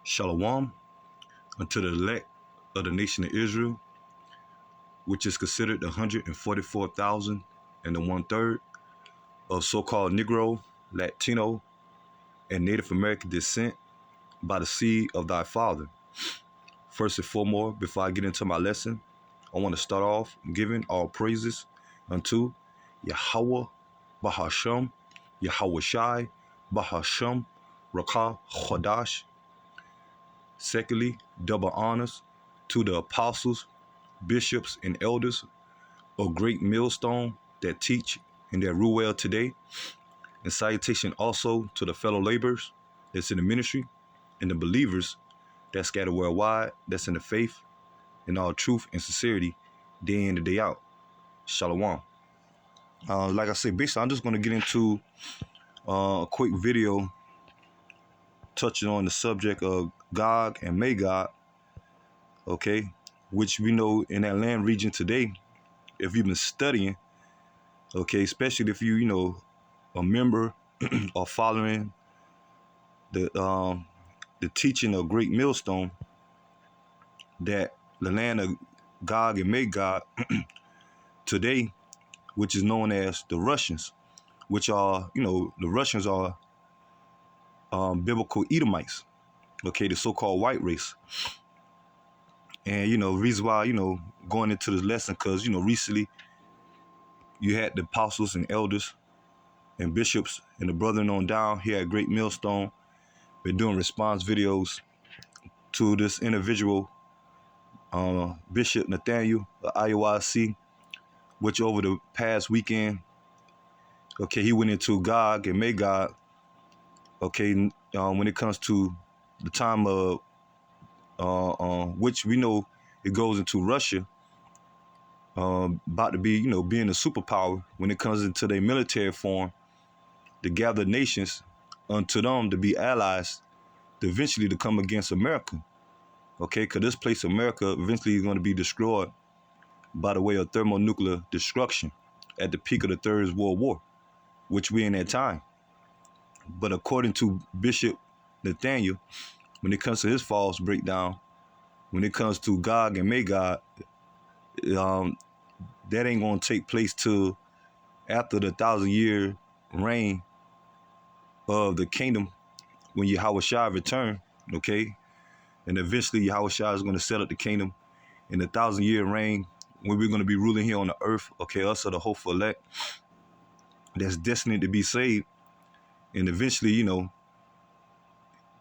Shalom unto the elect of the nation of Israel, which is considered the 144,000 and the 1/3 of so-called Negro, Latino, and Native American descent by the seed of thy father. First and foremost, before I get into my lesson, I want to start off giving all praises unto Yahweh Bahasham, Yahweh Shai, Bahasham, Rakah Chodash. Secondly, double honors to the apostles, bishops, and elders of great millstone that teach and that rule well today. And salutation also to the fellow laborers that's in the ministry and the believers that scatter worldwide, that's in the faith and all truth and sincerity day in and day out. Shalom. Like I said, basically, I'm just going to get into a quick video touching on the subject of Gog and Magog, okay, which we know in that land region today, if you've been studying, okay, especially if you a member or following the teaching of Great Millstone, that the land of Gog and Magog today, which is known as the Russians, which are, the Russians are biblical Edomites, okay, the so-called white race. And, reason why, going into this lesson, because, recently you had the apostles and elders and bishops and the brethren on down here at Great Millstone been doing response videos to this individual, Bishop Nathaniel of IOIC, which over the past weekend, okay, he went into Gog and Magog, okay, when it comes to the time of, which we know it goes into Russia, about to be, being a superpower when it comes into their military form, to gather nations unto them to be allies, to eventually to come against America, okay, because this place, America, eventually is going to be destroyed by the way of thermonuclear destruction at the peak of the Third World War, which we in that time. But according to Bishop Nathaniel, when it comes to his false breakdown, when it comes to Gog and Magog, that ain't going to take place till after the 1,000-year reign of the kingdom, when Yahweh Shai return, okay? And eventually Yahweh Shai is going to set up the kingdom in the 1,000-year reign, when we're going to be ruling here on the earth, okay? Us are the hopeful elect that's destined to be saved. And eventually,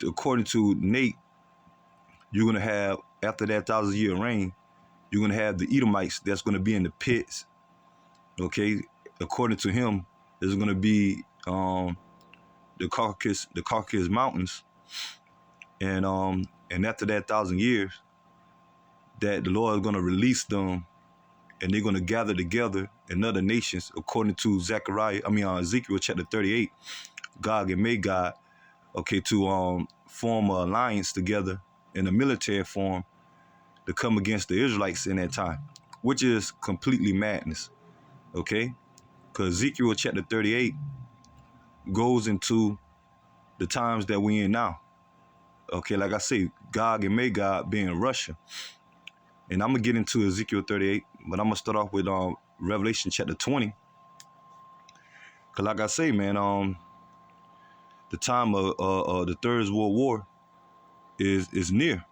according to Nate, you're going to have, after that 1,000-year reign, you're going to have the Edomites that's going to be in the pits, okay? According to him, there's going to be the Caucasus Mountains, and after that 1,000 years, that the Lord is going to release them, and they're going to gather together in other nations, according to Ezekiel chapter 38, Gog and Magog, okay, to form an alliance together in a military form to come against the Israelites in that time, which is completely madness, okay? Because Ezekiel chapter 38 goes into the times that we in now, okay? Like I say, Gog and Magog being Russia. And I'm going to get into Ezekiel 38, but I'm going to start off with Revelation chapter 20. Because like I say, man, the time of the Third World War is near.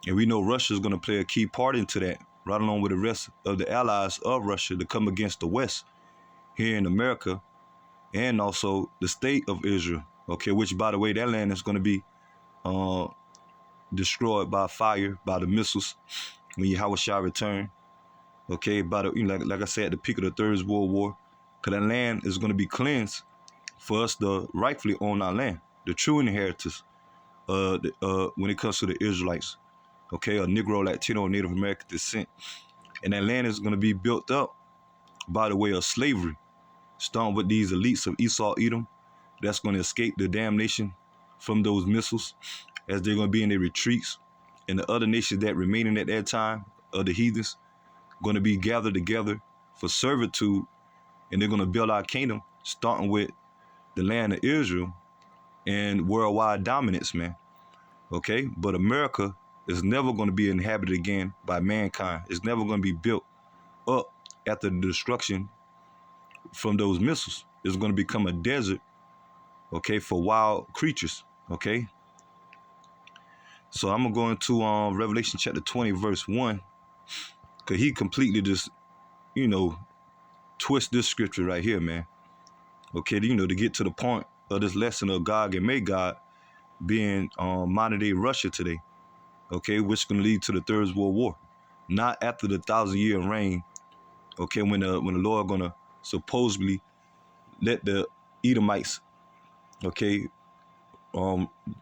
And we know Russia is going to play a key part into that, right along with the rest of the allies of Russia, to come against the West here in America, and also the state of Israel, okay, which, by the way, that land is going to be destroyed by fire, by the missiles, when Yahweh Shai return, okay, by the, like I said, at the peak of the Third World War, because that land is going to be cleansed for us to rightfully own our land, the true inheritors, when it comes to the Israelites, okay, a Negro, Latino, Native American descent. And that land is going to be built up by the way of slavery, starting with these elites of Esau, Edom, that's going to escape the damnation from those missiles, as they're going to be in their retreats. And the other nations that remaining at that time of the heathens going to be gathered together for servitude, and they're going to build our kingdom, starting with the land of Israel and worldwide dominance, man. okay? But America is never going to be inhabited again by mankind. It's never going to be built up after the destruction from those missiles. It's going to become a desert, okay, for wild creatures, okay? So I'm going to go into Revelation chapter 20, verse 1, because he completely just, twist this scripture right here, man. Okay, to get to the point of this lesson of Gog and Magog being modern day Russia today, okay, which is going to lead to the Third World War. Not after the 1,000-year reign, okay, when the Lord going to supposedly let the Edomites, okay,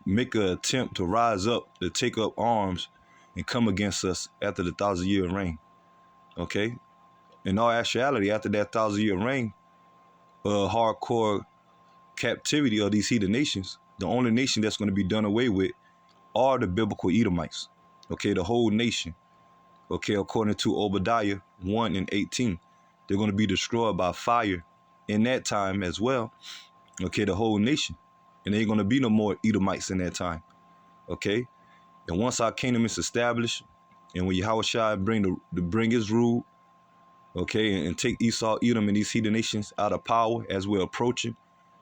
make an attempt to rise up, to take up arms and come against us after the 1,000-year reign, okay? In all actuality, after that 1,000-year reign, hardcore captivity of these heathen nations, the only nation that's going to be done away with are the biblical Edomites, okay, the whole nation, okay, according to Obadiah 1 and 18. They're going to be destroyed by fire in that time as well, okay, the whole nation. And there ain't going to be no more Edomites in that time, okay? And once our kingdom is established, and when Yahushua bring his rule, okay, and take Esau, Edom, and these heathen nations out of power as we're approaching,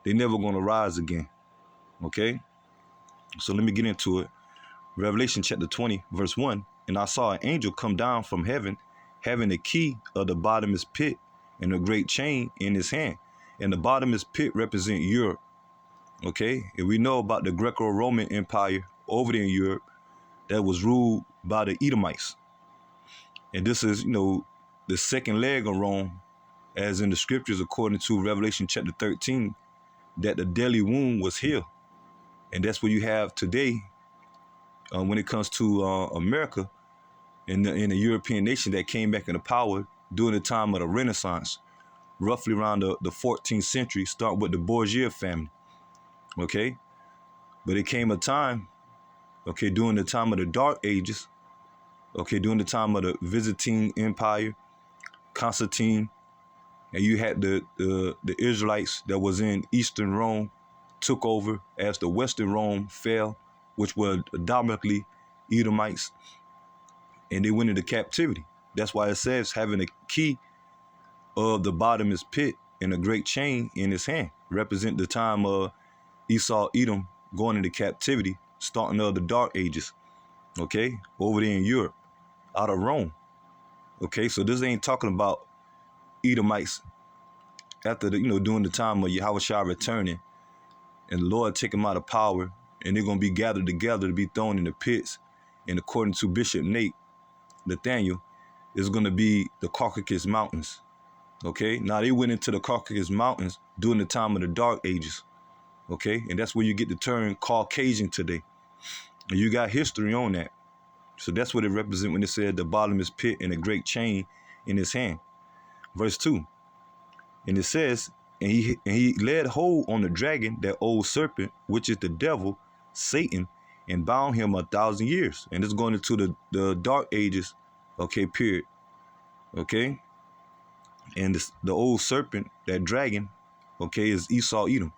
they're never going to rise again, okay? So let me get into it. Revelation chapter 20, verse 1, and I saw an angel come down from heaven, having the key of the bottomless pit and a great chain in his hand. And the bottomless pit represent Europe, okay? And we know about the Greco-Roman Empire over there in Europe that was ruled by the Edomites. And this is, the second leg of Rome, as in the scriptures, according to Revelation chapter 13, that the deadly wound was healed. And that's what you have today when it comes to America and the European nation that came back into power during the time of the Renaissance, roughly around the 14th century, start with the Borgia family, okay? But it came a time, okay, during the time of the Dark Ages, okay, during the time of the Byzantine Empire, Constantine, and you had the Israelites that was in Eastern Rome took over as the Western Rome fell, which were dominantly Edomites, and they went into captivity. That's why it says having a key of the bottomless pit and a great chain in his hand, represent the time of Esau, Edom going into captivity, starting of the Dark Ages, okay, over there in Europe, out of Rome. Okay, so this ain't talking about Edomites after during the time of Yahushua returning and the Lord take them out of power, and they're gonna be gathered together to be thrown in the pits. And according to Bishop Nathaniel, it's gonna be the Caucasus Mountains. Okay, now they went into the Caucasus Mountains during the time of the Dark Ages. Okay, and that's where you get the term Caucasian today. And you got history on that. So that's what it represents when it said the bottomless pit and a great chain in his hand. Verse 2. And it says, and he laid hold on the dragon, that old serpent, which is the devil, Satan, and bound him 1,000 years. And it's going into the Dark Ages, okay, period. Okay? And the old serpent, that dragon, okay, is Esau, Edom,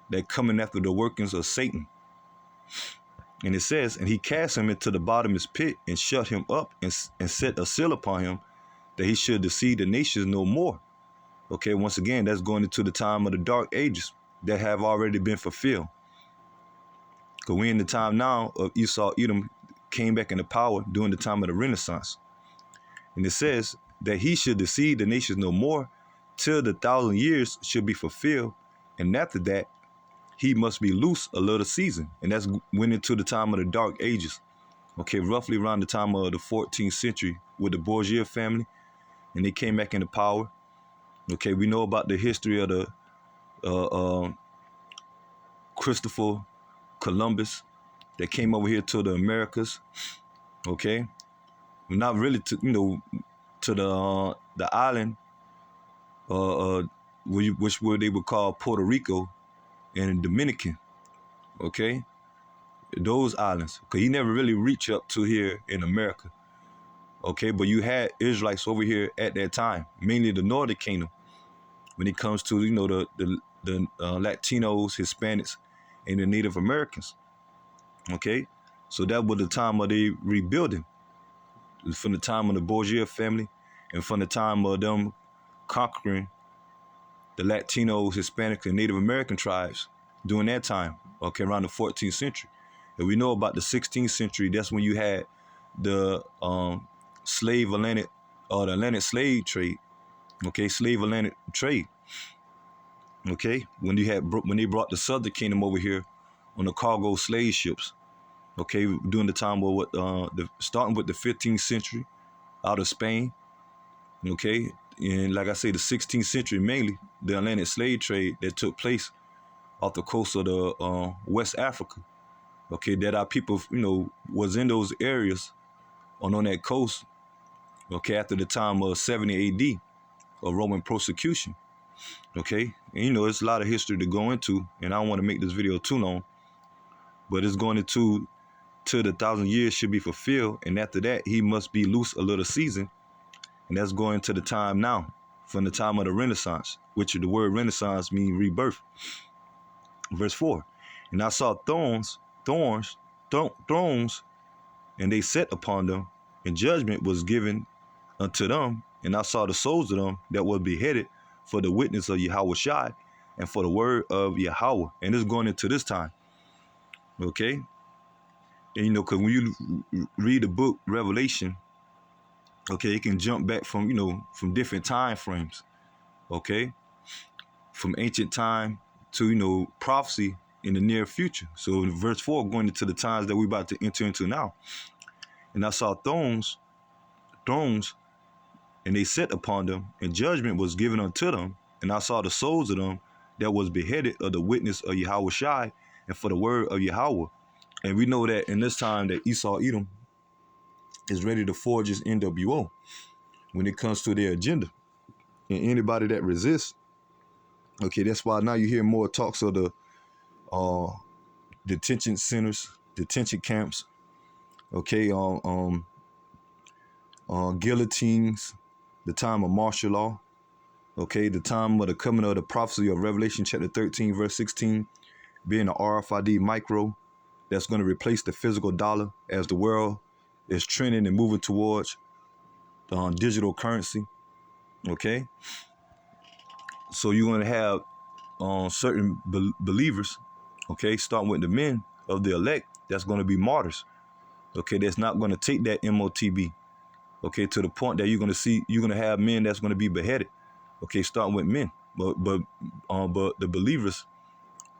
that coming after the workings of Satan. And it says, and he cast him into the bottomless pit and shut him up and set a seal upon him, that he should deceive the nations no more. Okay, once again, that's going into the time of the Dark Ages that have already been fulfilled. Because we're in the time now of Esau, Edom came back into power during the time of the Renaissance. And it says that he should deceive the nations no more till the 1,000 years should be fulfilled. And after that, he must be loose a little season. And that's went into the time of the Dark Ages. Okay, roughly around the time of the 14th century with the Borgia family. And they came back into power. Okay, we know about the history of the Christopher Columbus that came over here to the Americas. Okay, not really to to the island, which they would call Puerto Rico and Dominican. Okay, those islands, because he never really reached up to here in America. Okay, but you had Israelites over here at that time, mainly the Northern Kingdom. When it comes to the Latinos, Hispanics, and the Native Americans, okay, So that was the time of the rebuilding, from the time of the Borgia family and from the time of them conquering the Latinos, Hispanic, and Native American tribes during that time, okay, around the 14th century. And we know about the 16th century, that's when you had the slave Atlantic, or the Atlantic slave trade, okay, slave Atlantic trade, okay, when they brought the Southern Kingdom over here on the cargo slave ships, okay, during the time of starting with the 15th century out of Spain, okay, and like I say, the 16th century mainly, the Atlantic slave trade that took place off the coast of the West Africa, okay, that our people, was in those areas on that coast, okay, after the time of 70 AD of Roman persecution, okay, and it's a lot of history to go into, and I don't want to make this video too long, but it's going into till the 1,000 years should be fulfilled, and after that he must be loose a little season, and that's going to the time now, from the time of the Renaissance, which the word Renaissance means rebirth. Verse 4, and I saw thrones, and they sat upon them, and judgment was given unto them, and I saw the souls of them that were beheaded for the witness of Yahweh Shai and for the word of Yahweh. And it's going into this time, okay? And because when you read the book Revelation, okay, it can jump back from from different time frames, okay, from ancient time to prophecy in the near future. So in verse 4, going into the times that we're about to enter into now, and I saw thrones, and they sat upon them, and judgment was given unto them, and I saw the souls of them that was beheaded of the witness of Yahweh Shai and for the word of Yahweh. And we know that in this time that Esau Edom is ready to forge his NWO when it comes to their agenda. And anybody that resists, okay, that's why now you hear more talks of the detention centers, detention camps, okay, guillotines, the time of martial law, okay, the time of the coming of the prophecy of Revelation chapter 13, verse 16, being the RFID micro that's going to replace the physical dollar as the world is trending and moving towards digital currency, okay? So you're going to have certain believers, okay, starting with the men of the elect, that's going to be martyrs, okay, that's not going to take that MOTB, okay, to the point that you're going to have men that's going to be beheaded, okay, starting with men, but the believers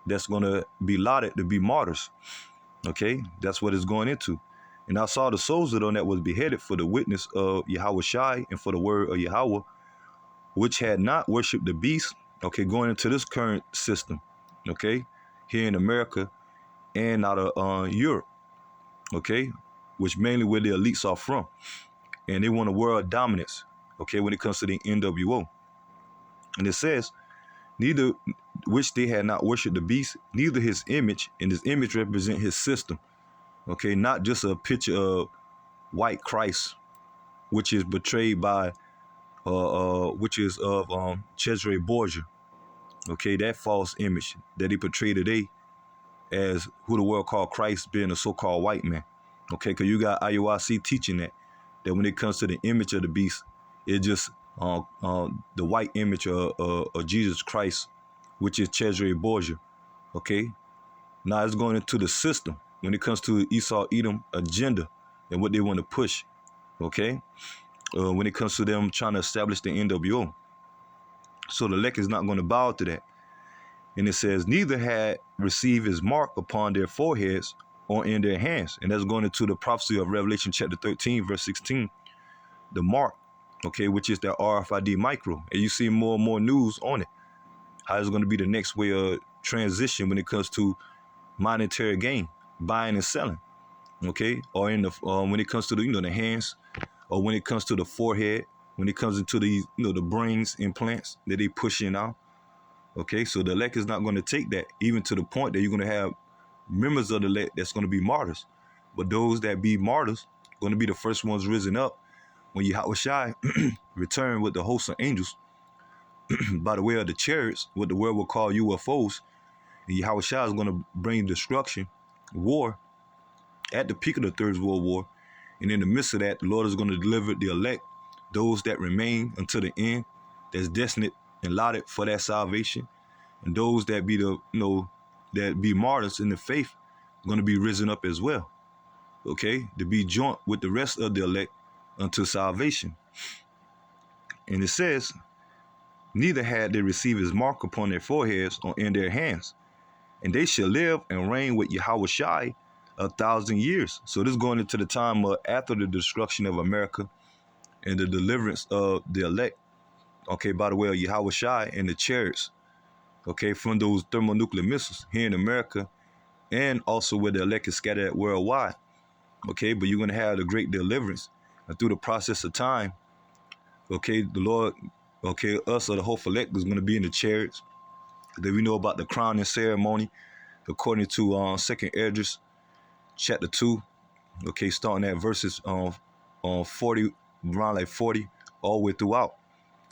that's going to be lauded to be martyrs, okay, that's what it's going into. And I saw the souls of them that was beheaded for the witness of Yahweh Shai and for the word of Yahweh, which had not worshipped the beast, okay, going into this current system, okay, here in America and out of Europe, okay, which mainly where the elites are from. And they want a world dominance, okay, when it comes to the NWO. And it says, neither which they had not worshipped the beast, neither his image, and his image represent his system, okay, not just a picture of white Christ, which is betrayed by, which is of Cesare Borgia, okay, that false image that he portrayed today as who the world called Christ being a so-called white man, okay, because you got IUIC teaching that when it comes to the image of the beast, it's just the white image of Jesus Christ, which is Cesare Borgia, okay? Now it's going into the system when it comes to Esau Edom agenda and what they want to push, okay? When it comes to them trying to establish the NWO. So the elect is not going to bow to that. And it says, neither had received his mark upon their foreheads or in their hands. And that's going into the prophecy of Revelation chapter 13, verse 16, the mark, okay, which is that RFID micro. And you see more and more news on it. How it's going to be the next way of transition when it comes to monetary gain, buying and selling, okay? Or in the when it comes to the the hands, or when it comes to the forehead, when it comes into the the brains implants that they push in out, okay? So the elect is not going to take that, even to the point that you're going to have members of the elect that's going to be martyrs. But those that be martyrs going to be the first ones risen up when Yahweh Shai return with the hosts of angels by the way of the chariots, what the world will call UFOs. And Yahweh Shai is going to bring destruction, war, at the peak of the Third World War. And in the midst of that, the Lord is going to deliver the elect, those that remain until the end, that's destined and allotted for that salvation. And those that be that be martyrs in the faith, going to be risen up as well. Okay, to be joint with the rest of the elect unto salvation. And it says, neither had they received his mark upon their foreheads or in their hands, and they shall live and reign with Yahweh Shai 1,000 years. So this is going into the time after the destruction of America and the deliverance of the elect, okay, by the way of Yahweh Shai and the chariots, okay, from those thermonuclear missiles here in America, and also where the elect is scattered worldwide, okay. But you're going to have the great deliverance, and through the process of time, okay, the Lord, okay, us or the whole elect is going to be in the chariots. Then we know about the crowning ceremony, according to 2nd Esdras, chapter 2, okay, starting at verses 40, around like 40, all the way throughout,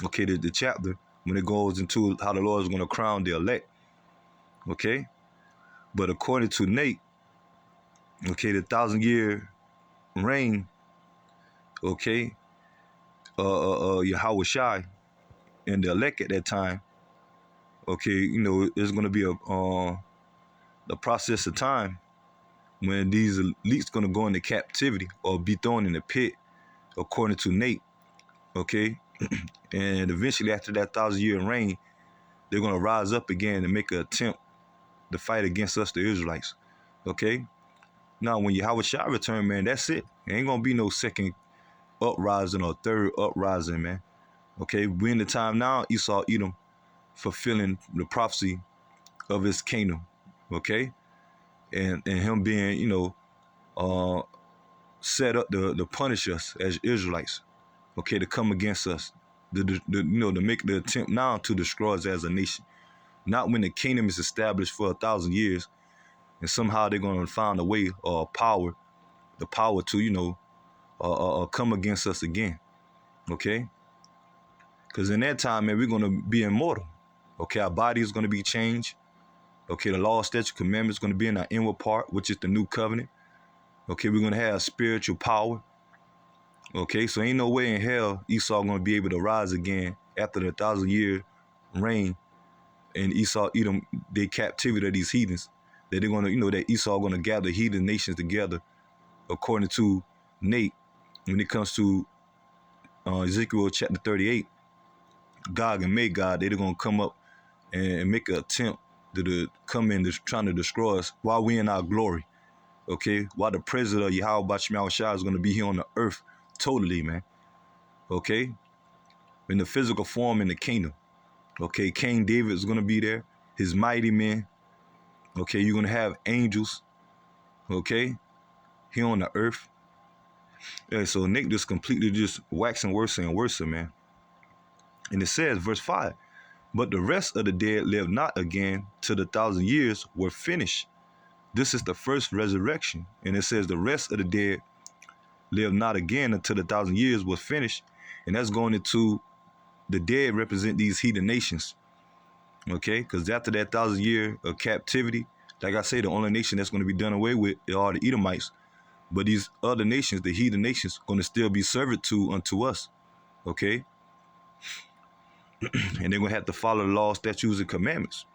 okay, the chapter, when it goes into how the Lord is going to crown the elect, okay. But according to Nate, okay, the 1,000-year reign, okay, Yahweh Shai and the elect at that time, okay, you know, there's going to be the process of time when these elites going to go into captivity or be thrown in the pit, according to Nate, okay. And eventually after that 1,000-year reign, they're going to rise up again and make an attempt to fight against us, the Israelites, okay. Now, when Yahweh Shai return, man, that's it. There ain't going to be no second uprising or third uprising, man, okay. We're in the time now, Esau, Edom, fulfilling the prophecy of his kingdom, okay, and him being, you know, set up to punish us as Israelites, okay, to come against us, you know, to make the attempt now to destroy us as a nation. Not when the kingdom is established for 1,000 years, and somehow they're going to find a way or the power to, you know, come against us again, okay? Because in that time, man, we're going to be immortal, okay? Our body is going to be changed, okay? The law, statute, commandments is going to be in our inward part, which is the new covenant, okay? We're going to have spiritual power, okay? So ain't no way in hell Esau going to be able to rise again after the 1,000-year reign and Esau, Edom, their captivity of these heathens, that they're going to, you know, that Esau going to gather heathen nations together, according to Nate, when it comes to Ezekiel chapter 38, Gog and Magog, they're going to come up and make an attempt to come in trying to destroy us while we in our glory, okay? While the president of Yahweh Bashim Shai is going to be here on the earth totally, man, okay? In the physical form in the kingdom, okay? King David is going to be there, his mighty men, okay? You're going to have angels, okay, here on the earth. Yeah, so Nick just completely just waxing worse and worse, man. And it says, verse 5, but the rest of the dead live not again till the 1,000 years were finished. This is the first resurrection. And it says the rest of the dead live not again until the 1,000 years was finished. And that's going into the dead represent these heathen nations, okay? Because after that 1,000 year of captivity, like I say, the only nation that's going to be done away with are the Edomites. But these other nations, the heathen nations, going to still be served to unto us, okay? And they're going to have to follow the law, statutes, and commandments.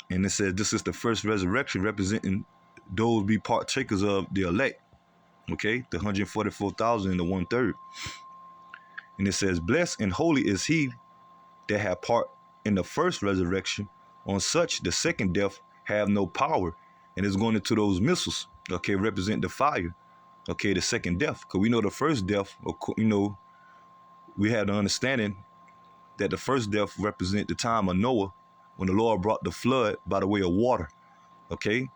And it says this is the first resurrection, representing those be partakers of the elect, okay? The 144,000 and the 1/3. And it says, blessed and holy is he that have part in the first resurrection. On such, the second death have no power. And it's going into those missiles, okay, represent the fire, okay, the second death. Because we know the first death, you know, we had the understanding that the first death represent the time of Noah, when the Lord brought the flood by the way of water, okay?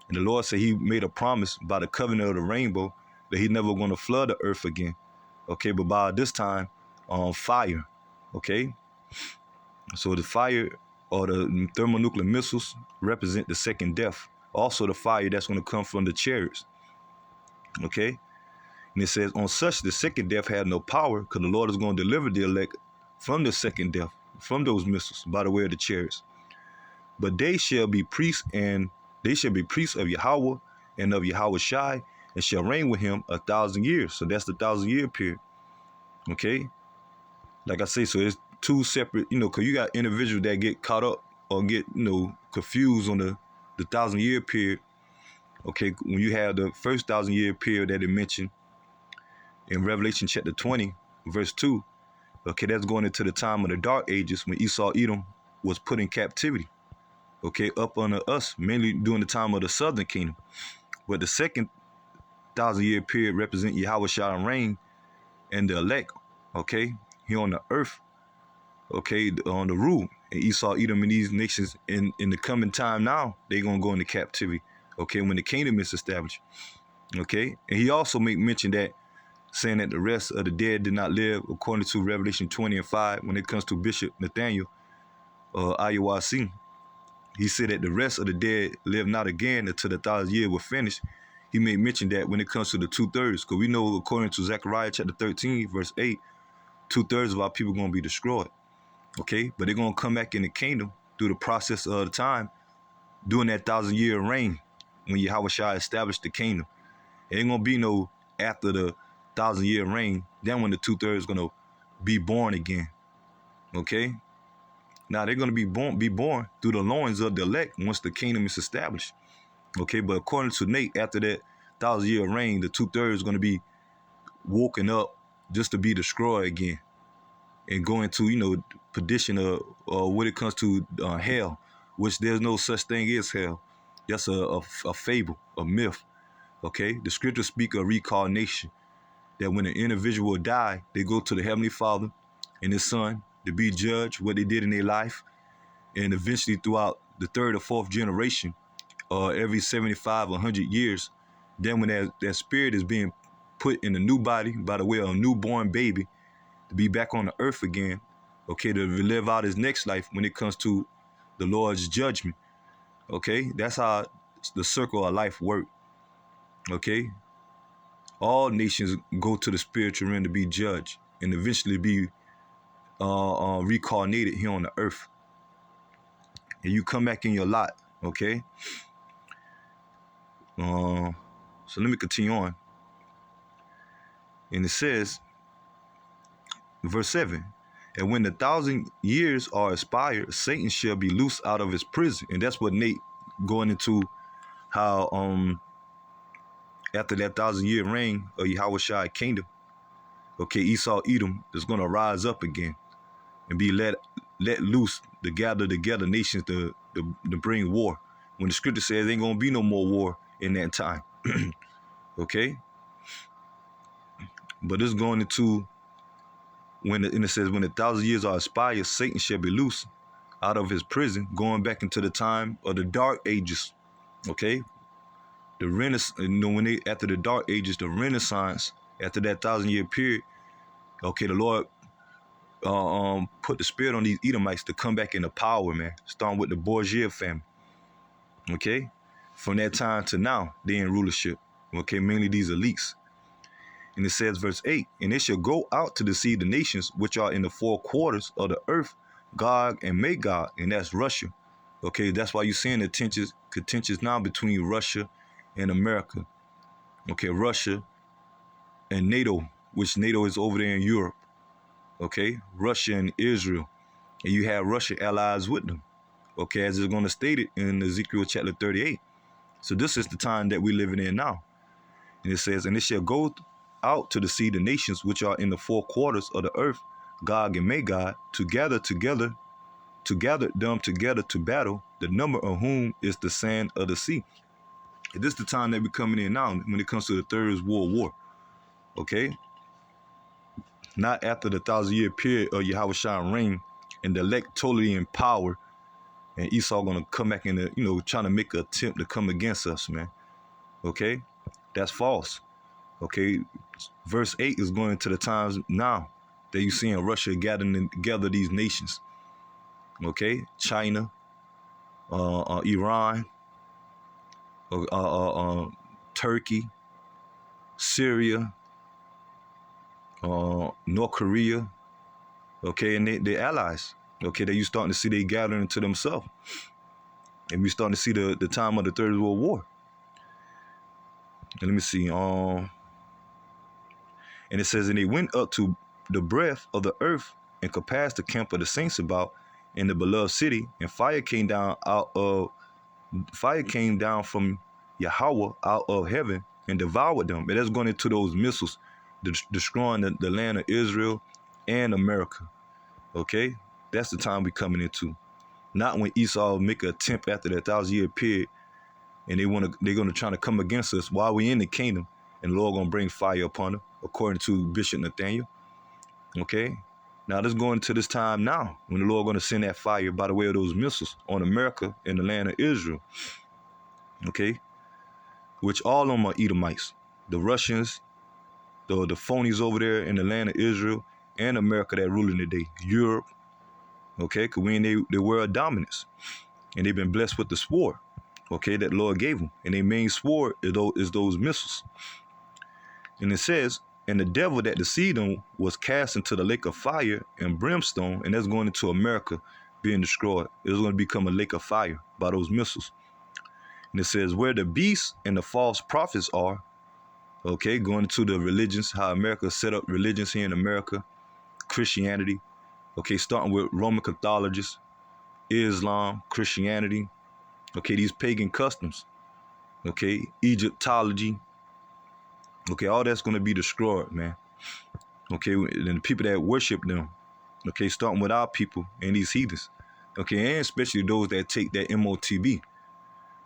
And the Lord said he made a promise by the covenant of the rainbow that he's never going to flood the earth again, okay? But by this time, fire, okay? So the fire or the thermonuclear missiles represent the second death. Also the fire that's going to come from the chariots, okay? And it says, on such the second death had no power, because the Lord is going to deliver the elect from the second death, from those missiles by the way of the chariots. But they shall be priests, and they shall be priests of Yahweh and of Yahweh Shai, and shall reign with him 1,000 years. So that's the 1,000-year period. Okay? Like I say, so it's two separate, because you got individuals that get caught up or get, confused on the 1,000-year period. Okay, when you have the first 1,000-year period that it mentioned in Revelation chapter 20, verse 2, okay, that's going into the time of the dark ages when Esau Edom was put in captivity, okay, up under us, mainly during the time of the southern kingdom. But the second 1,000-year period represent Yahweh Shai reign and the elect, okay, here on the earth, okay, on the rule. And Esau Edom and these nations in the coming time now, they're going to go into captivity, okay, when the kingdom is established, okay. And he also make mention that, saying that the rest of the dead did not live, according to Revelation 20 and 5, when it comes to Bishop Nathaniel, Ayawasi. He said that the rest of the dead live not again until the 1,000 years were finished. He made mention that when it comes to the 2/3, because we know, according to Zechariah chapter 13, verse 8, 2/3 of our people are going to be destroyed. Okay, but they're going to come back in the kingdom through the process of the time during that 1,000-year reign when Yahweh Shai established the kingdom. It ain't going to be no after the 1,000-year reign, then when the 2/3 is going to be born again. Okay, now they're going to be born through the loins of the elect once the kingdom is established. Okay, but according to Nate, after that 1,000-year reign, the 2/3 is going to be woken up just to be destroyed again and go into, perdition when it comes to hell, which there's no such thing as hell. That's a fable, a myth. Okay, the scriptures speak of reincarnation, that when an individual die, they go to the Heavenly Father and His Son to be judged what they did in their life, and eventually throughout the third or fourth generation, every 75 or 100 years, then when that spirit is being put in a new body by the way of a newborn baby to be back on the earth again, okay, to live out his next life when it comes to the Lord's judgment. Okay, that's how the circle of life works. Okay, all nations go to the spiritual realm to be judged and eventually be reincarnated here on the earth. And you come back in your lot, okay? So let me continue on. And it says, verse 7, and when the 1,000 years are expired, Satan shall be loosed out of his prison. And that's what Nate going into, how after that 1,000-year reign of Yahweh Shai kingdom, okay, Esau Edom is going to rise up again and be let loose to gather together nations to bring war. When the scripture says there ain't going to be no more war in that time. Okay? But it's going into, and it says, when the 1,000 years are expired, Satan shall be loose out of his prison, going back into the time of the dark ages. Okay? The Renaissance, after the dark ages, the Renaissance, after that 1,000-year period, okay, the Lord put the spirit on these Edomites to come back into power, man. Starting with the Borgia family. Okay? From that time to now, they in rulership. Okay, mainly these elites. And it says, verse 8, and they shall go out to deceive the nations which are in the four quarters of the earth, Gog and Magog, and that's Russia. Okay, that's why you're seeing the contentious now between Russia and America. Okay, Russia and NATO, which NATO is over there in Europe. Okay, Russia and Israel. And you have Russia allies with them. Okay, as it's going to state it in Ezekiel chapter 38. So this is the time that we're living in now. And it says, and they shall go out to deceive the nations which are in the four quarters of the earth, Gog and Magog, to gather them together to battle, the number of whom is the sand of the sea. And this is the time that we're coming in now when it comes to the Third World War. Okay? Not after the 1,000-year period of Yahweh Shai reign and the elect totally in power, and Esau gonna come back in, trying to make an attempt to come against us, man. Okay? That's false. Okay? Verse 8 is going to the times now that you see in Russia gathering together these nations. Okay? China, Iran, Turkey, Syria, North Korea, okay, and they're allies. Okay, that you starting to see they gathering to themselves. And we starting to see the time of the Third World War. let me see. And it says, and they went up to the breadth of the earth and compassed the camp of the saints about in the beloved city, and fire came down from Yahweh out of heaven and devoured them. And that's going into those missiles, destroying the land of Israel and America. Okay, that's the time we coming into. Not when Esau make an attempt after that 1,000-year period, and they're gonna try to come against us while we in the kingdom, and the Lord gonna bring fire upon them, according to Bishop Nathaniel. Okay, now let's go into this time now when the Lord gonna send that fire by the way of those missiles on America and the land of Israel. Okay, which all of them are Edomites, the Russians, the phonies over there in the land of Israel and America that ruling today, Europe. Okay, because we in their world dominance, and they've been blessed with the sword. Okay, that the Lord gave them, and their main sword is those missiles. And it says, and the devil that deceived them was cast into the lake of fire and brimstone, and that's going into America being destroyed. It's going to become a lake of fire by those missiles. And it says, where the beasts and the false prophets are, okay, going into the religions, how America set up religions here in America, Christianity, okay, starting with Roman Catholicism, Islam, Christianity, okay, these pagan customs, okay, Egyptology, okay, all that's going to be destroyed, man. Okay, and the people that worship them, okay, starting with our people and these heathens, okay, and especially those that take that MOTB,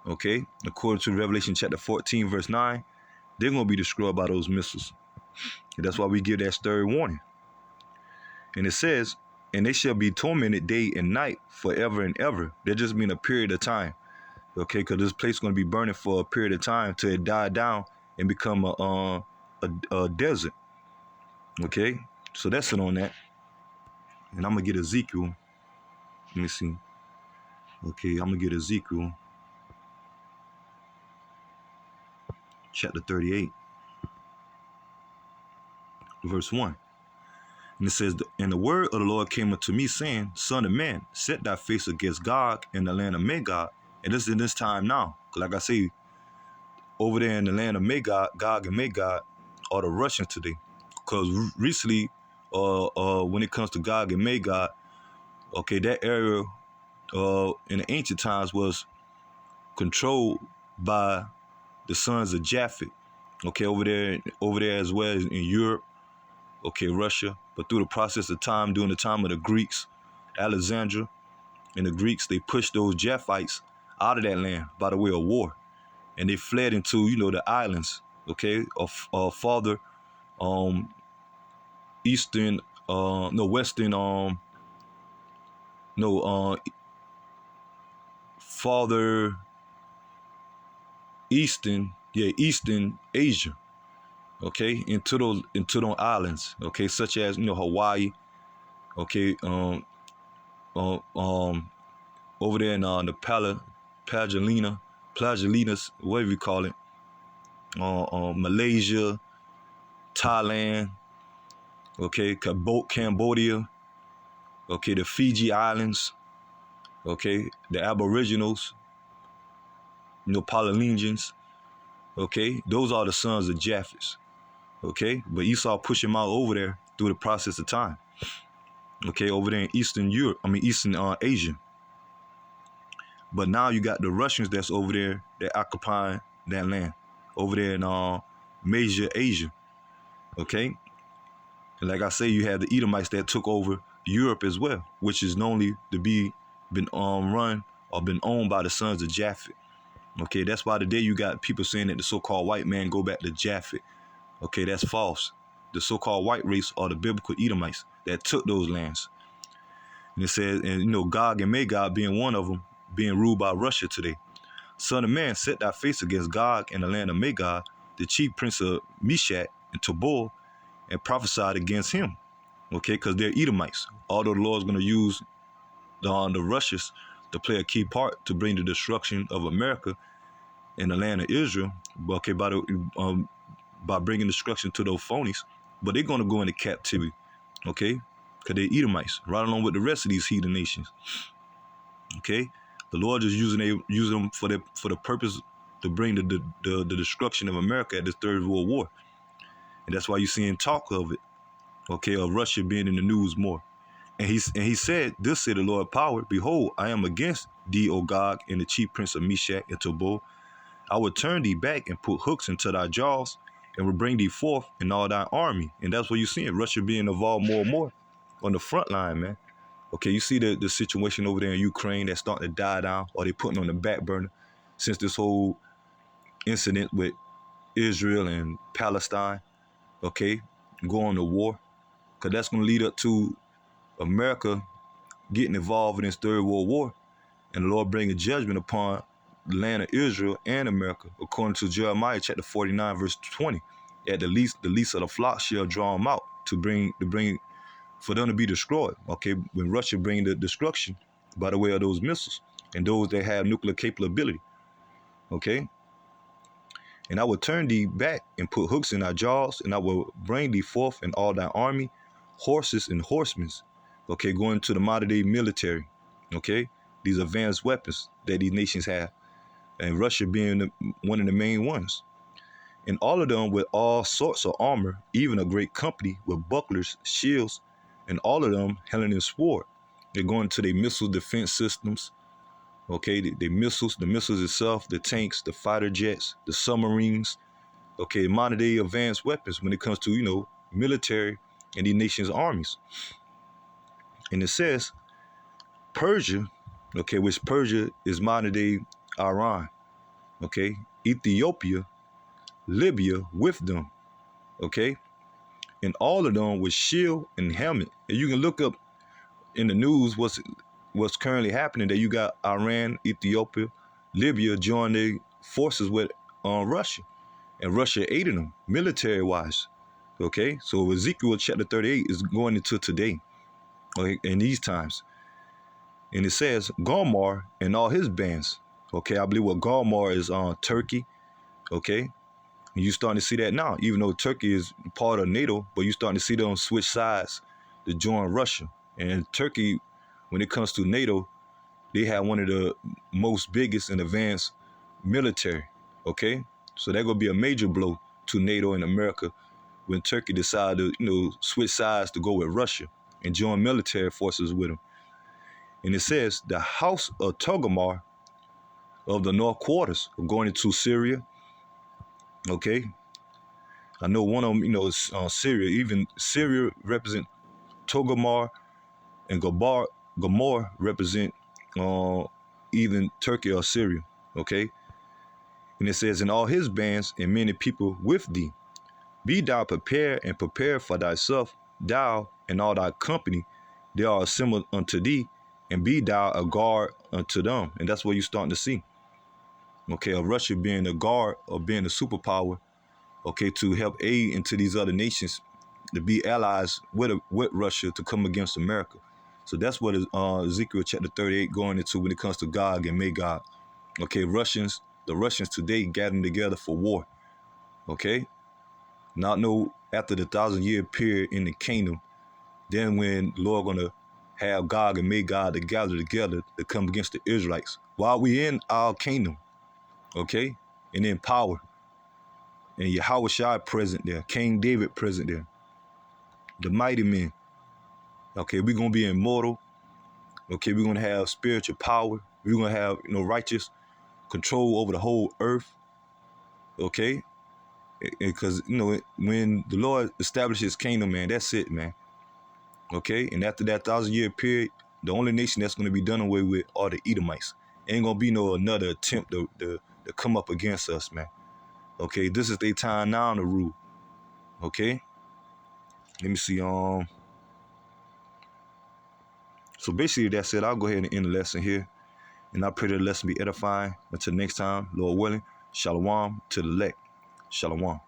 okay, according to Revelation chapter 14, verse 9, they're going to be destroyed by those missiles. And that's why we give that third warning. And it says, and they shall be tormented day and night forever and ever. That just mean a period of time, okay, because this place is going to be burning for a period of time till it die down and become a desert. Okay, so that's it on that. And I'm gonna get Ezekiel. Let me see. Okay, I'm gonna get Ezekiel chapter 38, verse 1. And it says, and the word of the Lord came unto me, saying, Son of man, set thy face against Gog in the land of Magog. And this is in this time now. Like I say, over there in the land of Magog, Gog and Magog are the Russians today. Because recently, when it comes to Gog and Magog, okay, that area in the ancient times was controlled by the sons of Japhet. Okay, over there as well as in Europe, okay, Russia. But through the process of time, during the time of the Greeks, Alexandria and the Greeks, they pushed those Japhites out of that land by the way of war. And they fled into, the islands, okay, of farther eastern, western, farther eastern Asia, okay, into those islands, okay, such as Hawaii, okay, over there in the Pelaginas, whatever you call it, Malaysia, Thailand, okay, Cambodia, okay, the Fiji Islands, okay, the Aboriginals, Polynesians, okay, those are the sons of Japheth, okay, but Esau pushed him out over there through the process of time, okay, over there in Eastern Asia. But now you got the Russians that's over there that occupying that land over there in major Asia, okay. And like I say, you have the Edomites that took over Europe as well, which is known to been run or been owned by the sons of Japhet. Okay, that's why today you got people saying that the so-called white man go back to Japhet. Okay, that's false. The so-called white race are the biblical Edomites that took those lands. And it says, and Gog and Magog being one of them, being ruled by Russia today. Son of man, set thy face against Gog in the land of Magog, the chief prince of Meshach and Tabor, and prophesied against him. Okay, because they're Edomites. Although the Lord's going to use the Russians to play a key part to bring the destruction of America in the land of Israel, okay, by bringing destruction to those phonies, but they're going to go into captivity, okay, because they're Edomites, right along with the rest of these heathen nations, okay. The Lord is using them for the purpose to bring the destruction of America at this Third World War. And that's why you're seeing talk of it, okay, of Russia being in the news more. And he said, "This said the Lord of power, behold, I am against thee, O Gog, and the chief prince of Meshach and Tubal. I will turn thee back and put hooks into thy jaws, and will bring thee forth in all thy army." And that's what you're seeing, Russia being involved more and more on the front line, man. Okay, you see the situation over there in Ukraine that's starting to die down, or they putting on the back burner since this whole incident with Israel and Palestine, okay, going to war, because that's going to lead up to America getting involved in this Third World War, and the Lord bringing judgment upon the land of Israel and America, according to Jeremiah chapter 49, verse 20. At the least of the flock shall draw them out to bring for them to be destroyed. Okay, when Russia bring the destruction by the way of those missiles and those that have nuclear capability. Okay. And I will turn thee back and put hooks in thy jaws, and I will bring thee forth in all thy army, horses and horsemen. Okay, going to the modern day military. Okay, these advanced weapons that these nations have, and Russia being one of the main ones. And all of them with all sorts of armor, even a great company with bucklers, shields, and all of them hailing a sword. They're going to their missile defense systems. Okay, the missiles itself, the tanks, the fighter jets, the submarines. Okay, modern day advanced weapons when it comes to, military and these nations' armies. And it says Persia, okay, which Persia is modern day Iran. Okay, Ethiopia, Libya with them. Okay, and all of them with shield and helmet. And you can look up in the news what's currently happening, that you got Iran, Ethiopia, Libya join their forces with Russia, and Russia aiding them military-wise. Okay, so Ezekiel chapter 38 is going into today, okay, in these times. And it says Gomer and all his bands. Okay, I believe what Gomer is Turkey. Okay, and you starting to see that now, even though Turkey is part of NATO, but you starting to see them switch sides to join Russia. And Turkey, when it comes to NATO, they have one of the most biggest and advanced military. Okay, so that's gonna be a major blow to NATO and America when Turkey decided to, switch sides to go with Russia and join military forces with them. And it says the house of Togarmah of the north quarters are going into Syria. Okay, I know one of them, is Syria. Even Syria represent Togarmah, and Gomor represent even Turkey or Syria. Okay, and it says, in all his bands and many people with thee, be thou prepared and prepare for thyself, thou and all thy company, they are assembled unto thee, and be thou a guard unto them. And that's what you're starting to see. Okay, of Russia being a guard or being a superpower, okay, to help aid into these other nations to be allies with Russia to come against America. So that's what Ezekiel chapter 38 going into when it comes to Gog and Magog. Okay, the Russians today gathering together for war. Okay, not know after the 1,000-year period in the kingdom, then when the Lord gonna have Gog and Magog to gather together to come against the Israelites while we in our kingdom. Okay, and in power, and Yahweh Shai present there, King David present there, the mighty men. Okay, we're gonna be immortal. Okay, we're gonna have spiritual power. We're gonna have righteous control over the whole earth. Okay, because when the Lord establishes His kingdom, man, that's it, man. Okay, and after that 1,000-year period, the only nation that's gonna be done away with are the Edomites. Ain't gonna be another attempt to come up against us, man. Okay, this is their time now to rule. Okay, let me see. So basically that's it. I'll go ahead and end the lesson here, and I pray that the lesson be edifying. Until next time, Lord willing, shalom to the elect. Shalom.